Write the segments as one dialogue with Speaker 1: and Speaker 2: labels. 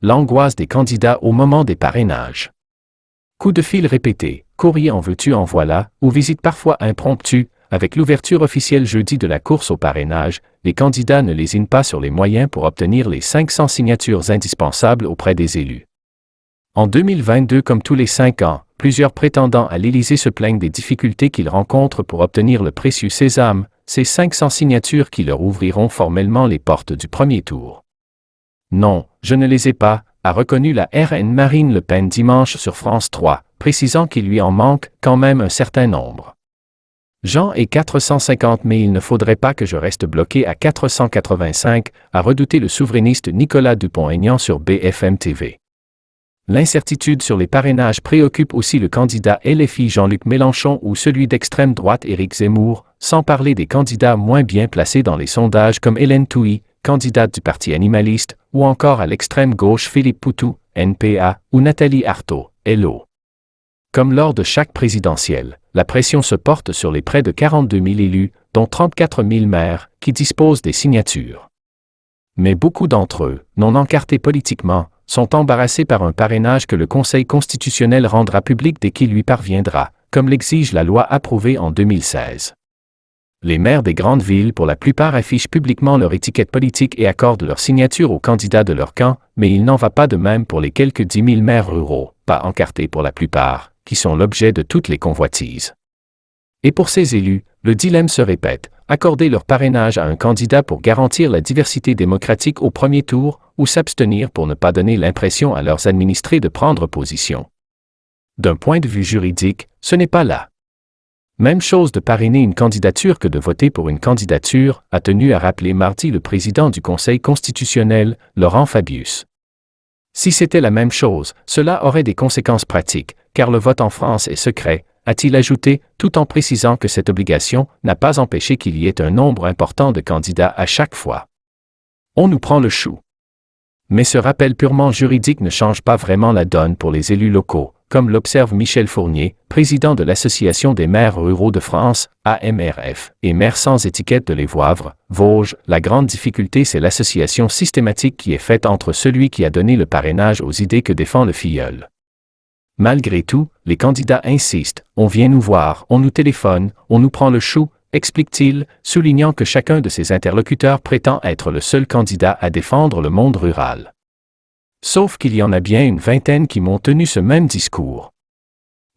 Speaker 1: L'angoisse des candidats au moment des parrainages. Coups de fil répétés, courrier en veux-tu en voilà, ou visite parfois impromptue. Avec l'ouverture officielle jeudi de la course au parrainage, les candidats ne lésinent pas sur les moyens pour obtenir les 500 signatures indispensables auprès des élus. En 2022, comme tous les 5 ans, plusieurs prétendants à l'Élysée se plaignent des difficultés qu'ils rencontrent pour obtenir le précieux sésame, ces 500 signatures qui leur ouvriront formellement les portes du premier tour. Non, je ne les ai pas, a reconnu la RN Marine Le Pen dimanche sur France 3, précisant qu'il lui en manque quand même un certain nombre. Jean et 450, mais il ne faudrait pas que je reste bloqué à 485, a redouté le souverainiste Nicolas Dupont-Aignan sur BFM TV. L'incertitude sur les parrainages préoccupe aussi le candidat LFI Jean-Luc Mélenchon ou celui d'extrême droite Éric Zemmour, sans parler des candidats moins bien placés dans les sondages comme Hélène Touy, candidate du Parti animaliste, ou encore à l'extrême gauche Philippe Poutou, NPA, ou Nathalie Arthaud, LO. Comme lors de chaque présidentielle, la pression se porte sur les près de 42 000 élus, dont 34 000 maires, qui disposent des signatures. Mais beaucoup d'entre eux, non encartés politiquement, sont embarrassés par un parrainage que le Conseil constitutionnel rendra public dès qu'il lui parviendra, comme l'exige la loi approuvée en 2016. Les maires des grandes villes pour la plupart affichent publiquement leur étiquette politique et accordent leur signature aux candidats de leur camp, mais il n'en va pas de même pour les quelques 10 000 maires ruraux, pas encartés pour la plupart, qui sont l'objet de toutes les convoitises. Et pour ces élus, le dilemme se répète, accorder leur parrainage à un candidat pour garantir la diversité démocratique au premier tour, ou s'abstenir pour ne pas donner l'impression à leurs administrés de prendre position. D'un point de vue juridique, ce n'est pas là. Même chose de parrainer une candidature que de voter pour une candidature, a tenu à rappeler mardi le président du Conseil constitutionnel, Laurent Fabius. Si c'était la même chose, cela aurait des conséquences pratiques, car le vote en France est secret, a-t-il ajouté, tout en précisant que cette obligation n'a pas empêché qu'il y ait un nombre important de candidats à chaque fois. On nous prend le chou. Mais ce rappel purement juridique ne change pas vraiment la donne pour les élus locaux, comme l'observe Michel Fournier, président de l'Association des maires ruraux de France, AMRF, et maire sans étiquette de Les Voivres, Vosges. La grande difficulté, c'est l'association systématique qui est faite entre celui qui a donné le parrainage aux idées que défend le filleul. Malgré tout, les candidats insistent, on vient nous voir, on nous téléphone, on nous prend le chou, explique-t-il, soulignant que chacun de ses interlocuteurs prétend être le seul candidat à défendre le monde rural. Sauf qu'il y en a bien une vingtaine qui m'ont tenu ce même discours.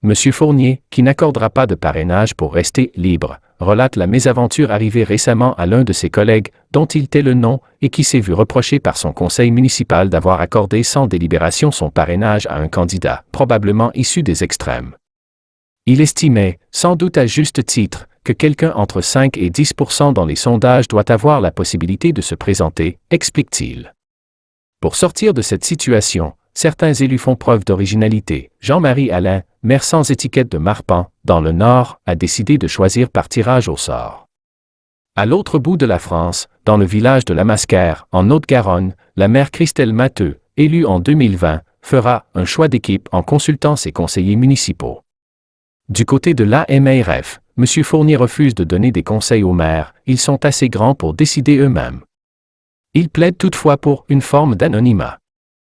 Speaker 1: M. Fournier, qui n'accordera pas de parrainage pour rester libre, relate la mésaventure arrivée récemment à l'un de ses collègues, dont il tait le nom, et qui s'est vu reprocher par son conseil municipal d'avoir accordé sans délibération son parrainage à un candidat, probablement issu des extrêmes. Il estimait, sans doute à juste titre, que quelqu'un entre 5 et 10% dans les sondages doit avoir la possibilité de se présenter, explique-t-il. Pour sortir de cette situation, certains élus font preuve d'originalité. Jean-Marie Alain, maire sans étiquette de Marpan, dans le Nord, a décidé de choisir par tirage au sort. À l'autre bout de la France, dans le village de La Masquère, en Haute-Garonne, la maire Christelle Matteux, élue en 2020, fera un choix d'équipe en consultant ses conseillers municipaux. Du côté de l'AMRF, M. Fournier refuse de donner des conseils aux maires, ils sont assez grands pour décider eux-mêmes. Il plaide toutefois pour une forme d'anonymat.